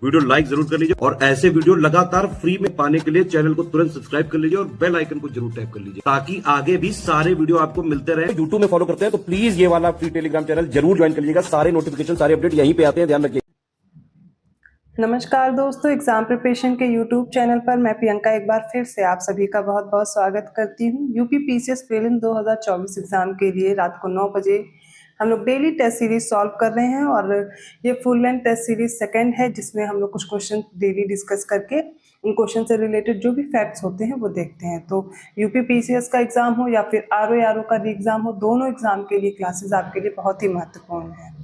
Video like जरूर कर लीजिए और ऐसे वीडियो लगातार फ्री में पाने के लिए चैनल को तुरंत सब्सक्राइब कर लीजिए और बेल आइकन को जरूर टैप कर लीजिए ताकि आगे भी सारे वीडियो आपको मिलते रहे। यूट्यूब में फॉलो करते हैं तो प्लीज ये वाला फ्री टेलीग्राम चैनल जरूर ज्वाइन कर लीजिएगा। सारे नोटिफिकेशन सारे अपडेट यहीं पे आते हैं, ध्यान रखिए। नमस्कार दोस्तों, एग्जाम प्रिपरेशन के यूट्यूब चैनल पर मैं प्रियंका एक बार फिर से आप सभी का बहुत बहुत स्वागत करती हूँ। यूपी पीसीएस प्रीलिम 2024 एग्जाम के लिए रात को 9 बजे हम लोग डेली टेस्ट सीरीज सॉल्व कर रहे हैं और ये full length test series second है जिसमें हम लोग कुछ क्वेश्चन डेली डिस्कस करके उन क्वेश्चन से रिलेटेड जो भी फैक्ट्स होते हैं वो देखते हैं। तो यूपी पीसीएस का एग्जाम हो या फिर आरओ का री एग्जाम हो, दोनों एग्जाम के लिए क्लासेस आपके लिए बहुत ही महत्वपूर्ण है।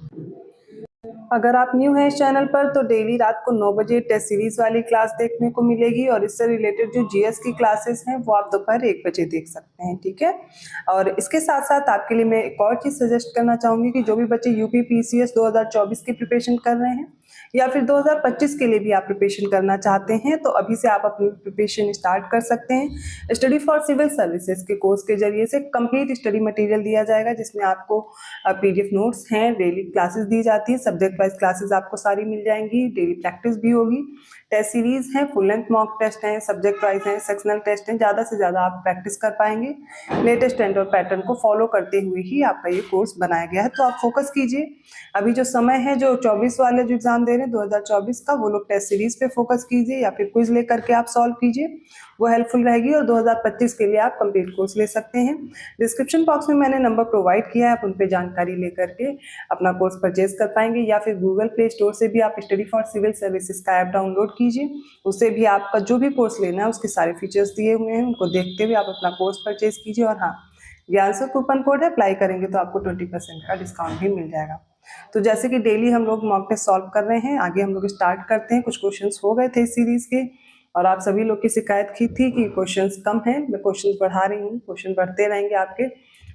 अगर आप न्यू हैं इस चैनल पर तो डेली रात को 9 बजे टेस्ट सीरीज वाली क्लास देखने को मिलेगी और इससे रिलेटेड जो जीएस की क्लासेस हैं वो आप दोपहर 1 बजे देख सकते हैं, ठीक है। और इसके साथ साथ आपके लिए मैं एक और चीज़ सजेस्ट करना चाहूँगी कि जो भी बच्चे यूपी पीसीएस 2024 की प्रिपरेशन कर रहे हैं या फिर 2025 के लिए भी आप प्रिपरेशन करना चाहते हैं तो अभी से आप अपनी प्रिपरेशन स्टार्ट कर सकते हैं। स्टडी फॉर सिविल सर्विसेज के कोर्स के जरिए से कंप्लीट स्टडी मटेरियल दिया जाएगा जिसमें आपको पीडीएफ नोट्स हैं, डेली क्लासेस दी जाती है, सब्जेक्ट वाइज क्लासेस आपको सारी मिल जाएंगी, डेली प्रैक्टिस भी होगी, टेस्ट सीरीज है, फुल लेंथ मॉक टेस्ट हैं, सब्जेक्ट वाइज हैं, सेक्शनल टेस्ट हैं। ज़्यादा से ज़्यादा आप प्रैक्टिस कर पाएंगे। लेटेस्ट ट्रेंड और पैटर्न को फॉलो करते हुए ही आपका ये कोर्स बनाया गया है, तो आप फोकस कीजिए। अभी जो समय है जो 24 वाले जो एग्जाम दे रहे हैं 2024 का, वो लोग टेस्ट सीरीज पे फोकस कीजिए या फिर क्विज लेकर के आप सॉल्व कीजिए, वो हेल्पफुल रहेगी। और 2025 के लिए आप कंप्लीट कोर्स ले सकते हैं। डिस्क्रिप्शन बॉक्स में मैंने नंबर प्रोवाइड किया है, आप उन पर जानकारी लेकर के अपना कोर्स परचेज कर पाएंगे या फिर गूगल प्ले स्टोर से भी आप स्टडी फॉर सिविल सर्विसेज का ऐप डाउनलोड कीजिए, उससे भी आपका जो भी कोर्स लेना है उसके सारे फीचर्स दिए हुए हैं, उनको देखते हुए आप अपना कोर्स परचेज कीजिए। और हाँ, ज्ञानसुर कूपन कोड है, अप्लाई करेंगे तो आपको 20% का डिस्काउंट भी मिल जाएगा। तो जैसे कि डेली हम लोग मॉक टेस्ट सॉल्व कर रहे हैं, आगे हम लोग स्टार्ट करते हैं। कुछ क्वेश्चंस हो गए थे इस सीरीज के और आप सभी लोग की शिकायत की थी कि क्वेश्चंस कम हैं। मैं क्वेश्चंस बढ़ा रही हूँ, क्वेश्चन बढ़ते रहेंगे आपके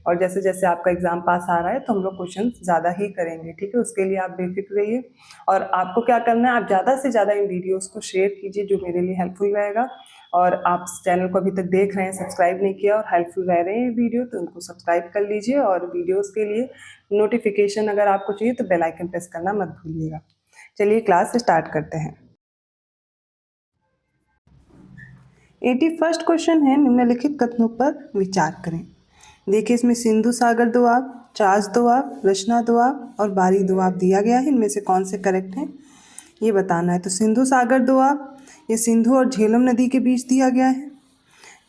और जैसे जैसे आपका एग्जाम पास आ रहा है तो हम लोग क्वेश्चन ज़्यादा ही करेंगे, ठीक है। उसके लिए आप बेफिक्र रहिए और आपको क्या करना है, आप ज़्यादा से ज़्यादा इन वीडियोज़ को शेयर कीजिए जो मेरे लिए हेल्पफुल रहेगा। और आप चैनल को अभी तक देख रहे हैं, सब्सक्राइब नहीं किया और हेल्पफुल रह रहे हैं वीडियो तो उनको सब्सक्राइब कर लीजिए। और वीडियोस के लिए नोटिफिकेशन अगर आपको चाहिए तो बेल आइकन प्रेस करना मत भूलिएगा। चलिए क्लास स्टार्ट करते हैं। 81 क्वेश्चन है, निम्नलिखित कथनों पर विचार करें। देखिए इसमें सिंधु सागर दोआब, चास दोआब, रचना दोआब और बारी दोआब दिया गया है। इनमें से कौन से करेक्ट हैं ये बताना है। तो सिंधु सागर दोआब ये सिंधु और झेलम नदी के बीच दिया गया है।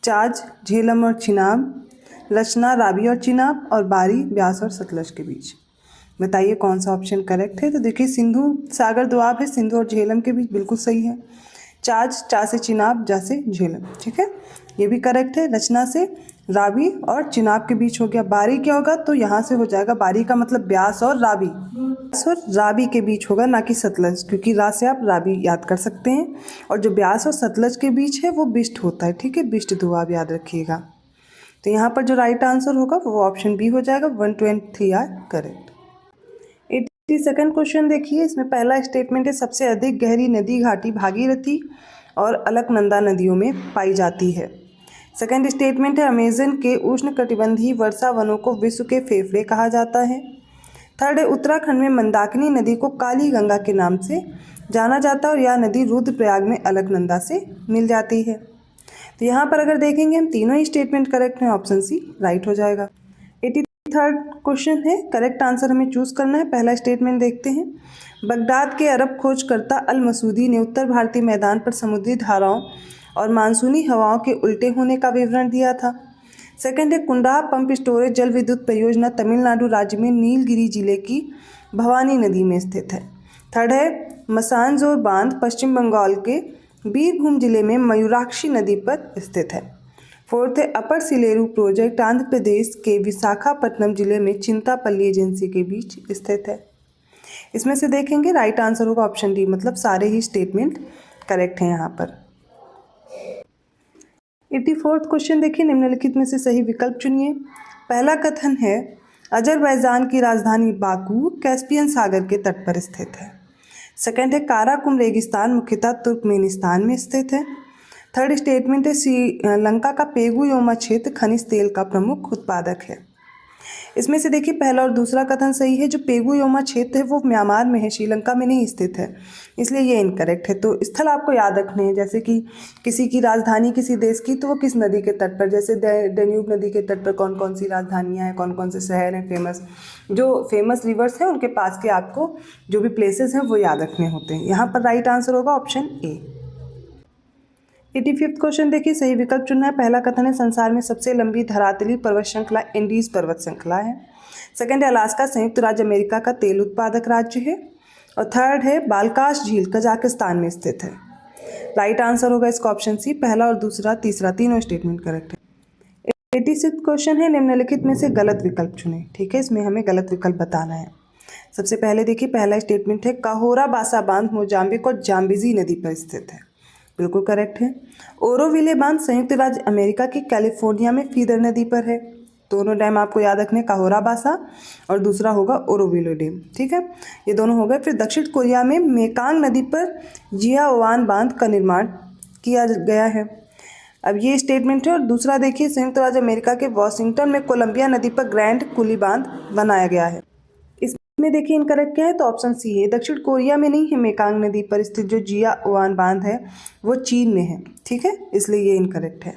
चाज झेलम और चिनाब, रचना रावी और चिनाब और बारी ब्यास और सतलज के बीच। बताइए कौन सा ऑप्शन करेक्ट है। तो देखिए सिंधु सागर दोआब है, सिंधु और झेलम के बीच, बिल्कुल सही है। चाज चा से चिनाब, जा से झेलम, ठीक है, ये भी करेक्ट है। रचना से रावी और चिनाब के बीच हो गया। बारी क्या होगा, तो यहाँ से हो जाएगा, बारी का मतलब ब्यास और रावी, ब्यास और रावी के बीच होगा, ना कि सतलज, क्योंकि रा से आप रावी याद कर सकते हैं और जो ब्यास और सतलज के बीच है वो बिष्ट होता है, ठीक है, बिष्ट दोआब याद रखिएगा। तो यहाँ पर जो राइट आंसर होगा वो ऑप्शन बी हो जाएगा, 1, 2 और 3 आर करेक्ट। 82nd क्वेश्चन देखिए, इसमें पहला स्टेटमेंट है सबसे अधिक गहरी नदी घाटी भागीरथी और अलकनंदा नदियों में पाई जाती है। सेकंड स्टेटमेंट है अमेजन के उष्णकटिबंधीय वर्षा वनों को विश्व के फेफड़े कहा जाता है। थर्ड है उत्तराखंड में मंदाकिनी नदी को काली गंगा के नाम से जाना जाता है और यह नदी रुद्रप्रयाग में अलकनंदा से मिल जाती है। तो यहाँ पर अगर देखेंगे हम तीनों ही स्टेटमेंट करेक्ट हैं, ऑप्शन सी राइट हो जाएगा। 83rd क्वेश्चन है, करेक्ट आंसर हमें चूज करना है। पहला स्टेटमेंट देखते हैं। बगदाद के अरब खोजकर्ता अल मसूदी ने उत्तर भारतीय मैदान पर समुद्री धाराओं और मानसूनी हवाओं के उल्टे होने का विवरण दिया था। सेकंड है कुंडा पंप स्टोरेज जल विद्युत परियोजना तमिलनाडु राज्य में नीलगिरी जिले की भवानी नदी में स्थित है। थर्ड है मसानजोर बांध पश्चिम बंगाल के बीरभूम जिले में मयूराक्षी नदी पर स्थित है। फोर्थ है अपर सिलेरू प्रोजेक्ट आंध्र प्रदेश के विशाखापट्टनम जिले में चिंतापल्ली एजेंसी के बीच स्थित है। इसमें से देखेंगे राइट आंसर होगा ऑप्शन डी, मतलब सारे ही स्टेटमेंट करेक्ट हैं यहाँ पर। 84th क्वेश्चन देखिए, निम्नलिखित में से सही विकल्प चुनिए। पहला कथन है अजरबैजान की राजधानी बाकू कैस्पियन सागर के तट पर स्थित है। सेकंड है काराकुम रेगिस्तान मुख्यतः तुर्कमेनिस्तान में स्थित है। थर्ड स्टेटमेंट है श्रीलंका का पेगु योमा क्षेत्र खनिज तेल का प्रमुख उत्पादक है। इसमें से देखिए पहला और दूसरा कथन सही है। जो पेगुयोमा क्षेत्र है वो म्यांमार में है, श्रीलंका में नहीं स्थित है, इसलिए ये इनकरेक्ट है। तो स्थल आपको याद रखने हैं, जैसे कि किसी की राजधानी किसी देश की तो वो किस नदी के तट पर, जैसे डेन्यूब नदी के तट पर कौन कौन सी राजधानियाँ हैं, कौन कौन से शहर हैं फेमस, जो फेमस रिवर्स हैं उनके पास के आपको जो भी प्लेसेस हैं वो याद रखने होते हैं। यहाँ पर राइट आंसर होगा ऑप्शन ए। 85वां क्वेश्चन देखिए, सही विकल्प चुनना है। पहला कथन है संसार में सबसे लंबी धरातली पर्वत श्रृंखला एंडीज पर्वत श्रृंखला है। सेकंड है अलास्का संयुक्त राज्य अमेरिका का तेल उत्पादक राज्य है। और थर्ड है बालकाश झील कजाकिस्तान में स्थित है। राइट आंसर होगा इसका ऑप्शन सी। पहला और दूसरा तीसरा तीनों स्टेटमेंट करेक्ट है। 86वां क्वेश्चन है निम्नलिखित में से गलत विकल्प चुने। ठीक है, इसमें हमें गलत विकल्प बताना है। सबसे पहले देखिए पहला स्टेटमेंट है काहोरा बासा बांध मोजाम्बिक और जाम्बिजी नदी पर स्थित है, बिल्कुल करेक्ट है। ओरोविले बांध संयुक्त राज्य अमेरिका की कैलिफोर्निया में फीडर नदी पर है। दोनों डैम आपको याद रखने, काहोरा बासा और दूसरा होगा ओरोविले डैम। ठीक है, ये दोनों हो गए। फिर दक्षिण कोरिया में मेकांग नदी पर जियाओवान बांध का निर्माण किया गया है। अब ये स्टेटमेंट है। और दूसरा देखिए संयुक्त राज्य अमेरिका के वॉशिंगटन में कोलंबिया नदी पर ग्रैंड कुली बांध बनाया गया है। इसमें देखिए इनकरेक्ट क्या है, तो ऑप्शन सी है। दक्षिण कोरिया में नहीं है, मेकांग नदी पर स्थित जो जियाओवान बांध है वो चीन में है। ठीक है, इसलिए ये इनकरेक्ट है।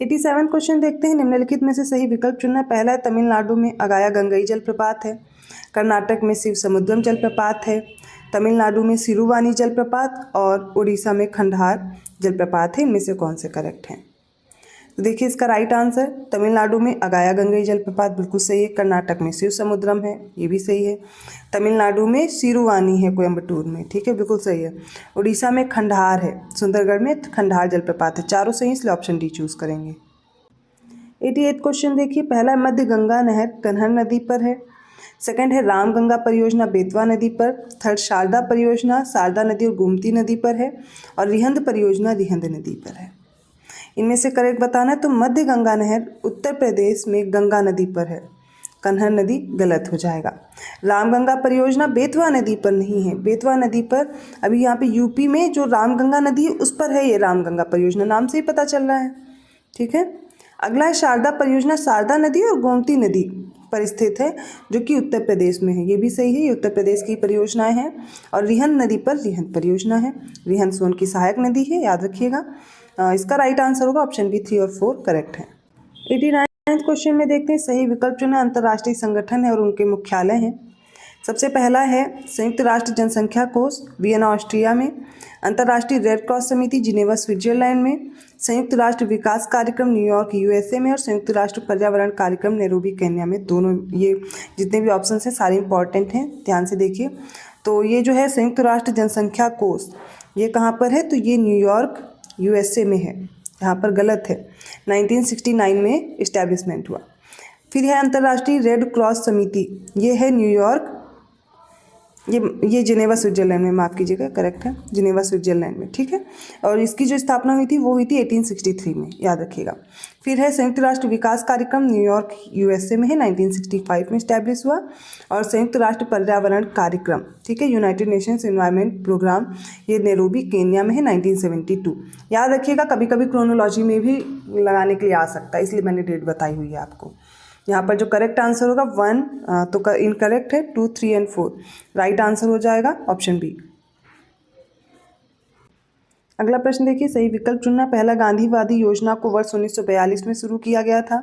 87 क्वेश्चन देखते हैं, निम्नलिखित में से सही विकल्प चुनना है। पहला है तमिलनाडु में अगाया गंगई जलप्रपात है। कर्नाटक में शिव समुद्रम जलप्रपात है। तमिलनाडु में सिरुवानी जलप्रपात और उड़ीसा में खंडहार जलप्रपात है। इनमें से कौन से करेक्ट हैं? तो देखिए इसका राइट आंसर तमिलनाडु में अगाया गंगई जलप्रपात बिल्कुल सही है। कर्नाटक में शिव समुद्रम है, ये भी सही है। तमिलनाडु में सिरुवानी है कोयम्बटूर में, ठीक है, बिल्कुल सही है। उड़ीसा में खंडहार है, सुंदरगढ़ में खंडहार जलप्रपात है। चारों सही, इसलिए ऑप्शन डी चूज करेंगे। 88 क्वेश्चन देखिए, पहला मध्य गंगा नहर कन्हर नदी पर है। सेकंड है राम गंगा परियोजना बेतवा नदी पर। थर्ड शारदा परियोजना शारदा नदी और गोमती नदी पर है। और रिहंद परियोजना रिहंद नदी पर है। इनमें से करेक्ट बताना है, तो मध्य गंगा नहर उत्तर प्रदेश में गंगा नदी पर है, कन्हर नदी गलत हो जाएगा। राम गंगा परियोजना बेतवा नदी पर नहीं है, बेतवा नदी पर अभी यहाँ पे यूपी में जो राम गंगा नदी है उस पर है ये राम गंगा परियोजना, नाम से ही पता चल रहा है। ठीक है, अगला है शारदा परियोजना शारदा नदी और गोमती नदी पर स्थित है जो कि उत्तर प्रदेश में है, ये भी सही है, ये उत्तर प्रदेश की परियोजनाएं हैं। और रिहंद नदी पर रिहंद परियोजना है, रिहंद सोन की सहायक नदी है, याद रखिएगा। इसका राइट आंसर होगा ऑप्शन बी 3 और 4 करेक्ट है। 89 क्वेश्चन में देखते हैं, सही विकल्प चुना अंतर्राष्ट्रीय संगठन है और उनके मुख्यालय हैं। सबसे पहला है संयुक्त राष्ट्र जनसंख्या कोष वियना ऑस्ट्रिया में, अंतर्राष्ट्रीय रेड क्रॉस समिति जिनेवा स्विट्जरलैंड में, संयुक्त राष्ट्र विकास कार्यक्रम न्यूयॉर्क यूएसए में और संयुक्त राष्ट्र पर्यावरण कार्यक्रम नैरोबी केन्या में। दोनों ये जितने भी ऑप्शन हैं सारे इंपॉर्टेंट हैं, ध्यान से देखिए। तो ये जो है संयुक्त राष्ट्र जनसंख्या कोष ये कहाँ पर है, तो ये न्यूयॉर्क यूएसए में है, यहाँ पर गलत है, 1969 में इस्टेब्लिशमेंट हुआ। फिर है अंतर्राष्ट्रीय रेड क्रॉस समिति, ये है न्यूयॉर्क, ये जिनेवा स्विट्जरलैंड में, माफ़ कीजिएगा करेक्ट है, जिनेवा स्विट्जरलैंड में। ठीक है, और इसकी जो स्थापना हुई थी वो हुई थी 1863 में, याद रखिएगा। फिर है संयुक्त राष्ट्र विकास कार्यक्रम न्यूयॉर्क यूएसए में है, 1965 में इस्टेब्लिश हुआ। और संयुक्त राष्ट्र पर्यावरण कार्यक्रम, ठीक है, यूनाइटेड नेशंस एनवायरनमेंट प्रोग्राम, ये नैरोबी केन्या में है, 1972। याद रखिएगा, कभी कभी क्रोनोलॉजी में भी लगाने के लिए आ सकता है, इसलिए मैंने डेट बताई हुई है आपको। यहाँ पर जो करेक्ट आंसर होगा 1 तो इनकरेक्ट है, 2, 3 और 4 राइट आंसर हो जाएगा ऑप्शन बी। अगला प्रश्न देखिए, सही विकल्प चुनना। पहला गांधीवादी योजना को वर्ष 1942 में शुरू किया गया था,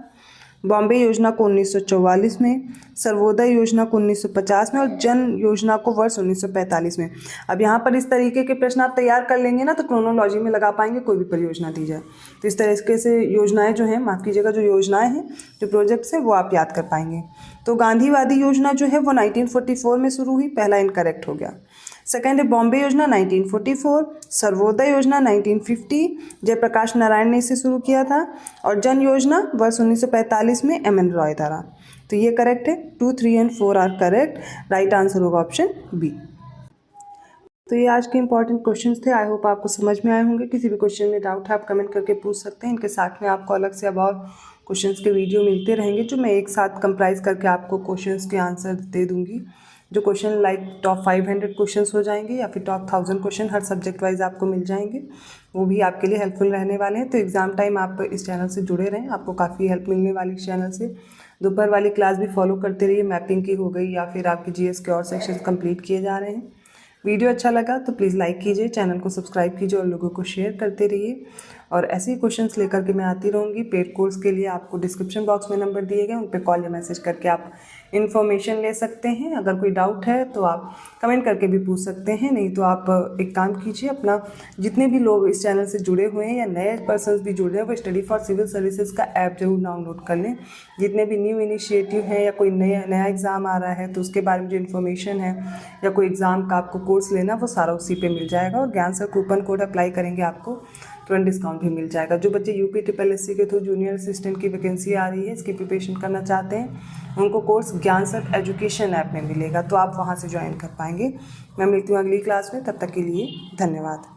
बॉम्बे योजना को 1944 में, सर्वोदय योजना को 1950 में और जन योजना को वर्ष 1945 में। अब यहाँ पर इस तरीके के प्रश्न आप तैयार कर लेंगे ना तो क्रोनोलॉजी में लगा पाएंगे, कोई भी परियोजना दी जाए तो इस तरीके से योजनाएं जो हैं, माफ़ कीजिएगा, जो योजनाएं हैं, जो प्रोजेक्ट्स हैं वो आप याद कर पाएंगे। तो गांधीवादी योजना जो है वो 1944 में शुरू हुई, पहला इनकरेक्ट हो गया। सेकेंड है बॉम्बे योजना 1944, सर्वोदय योजना 1950, जयप्रकाश नारायण ने इसे शुरू किया था, और जन योजना वर्ष 1945 में एम.एन. रॉय द्वारा। तो ये करेक्ट है, 2, 3 और 4 आर करेक्ट, राइट आंसर होगा ऑप्शन बी। तो ये आज के इंपॉर्टेंट क्वेश्चंस थे, आई होप आपको समझ में आए होंगे। किसी भी क्वेश्चन में डाउट है आप कमेंट करके पूछ सकते हैं। इनके साथ में आपको अलग से अब और क्वेश्चंस के वीडियो मिलते रहेंगे जो मैं एक साथ कंप्राइज करके आपको क्वेश्चंस के आंसर दे दूंगी। जो क्वेश्चन लाइक टॉप 500 क्वेश्चंस हो जाएंगे या फिर टॉप 1000 क्वेश्चन हर सब्जेक्ट वाइज आपको मिल जाएंगे, वो भी आपके लिए हेल्पफुल रहने वाले हैं। तो एग्ज़ाम टाइम आप इस चैनल से जुड़े रहें, आपको काफ़ी हेल्प मिलने वाली इस चैनल से। दोपहर वाली क्लास भी फॉलो करते रहिए, मैपिंग की हो गई या फिर आपकी जीएस के और सेक्शन कंप्लीट किए जा रहे हैं। वीडियो अच्छा लगा तो प्लीज़ लाइक कीजिए, चैनल को सब्सक्राइब कीजिए और लोगों को शेयर करते रहिए। और ऐसे ही क्वेश्चंस लेकर के मैं आती रहूँगी। पेड कोर्स के लिए आपको डिस्क्रिप्शन बॉक्स में नंबर दिए गए, उन पर कॉल या मैसेज करके आप इन्फॉर्मेशन ले सकते हैं। अगर कोई डाउट है तो आप कमेंट करके भी पूछ सकते हैं, नहीं तो आप एक काम कीजिए, अपना जितने भी लोग इस चैनल से जुड़े हुए हैं या नए पर्सन्स भी जुड़ रहे हैं वो स्टडी फॉर सिविल सर्विसेज का ऐप जरूर डाउनलोड कर लें। जितने भी न्यू इनिशिएटिव हैं या कोई नया एग्ज़ाम आ रहा है तो उसके बारे में जो इन्फॉर्मेशन है या कोई एग्ज़ाम का आपको कोर्स लेना वो सारा उसी पे मिल जाएगा। और ज्ञान सर कूपन कोड अप्लाई करेंगे आपको तुरंत डिस्काउंट भी मिल जाएगा। जो बच्चे यूपी SSC के थ्रू जूनियर असिस्टेंट की वैकेंसी आ रही है, इसकी प्रिपरेशन करना चाहते हैं, उनको कोर्स ज्ञान सर एजुकेशन ऐप में मिलेगा, तो आप वहाँ से ज्वाइन कर पाएंगे। मैं मिलती हूँ अगली क्लास में, तब तक के लिए धन्यवाद।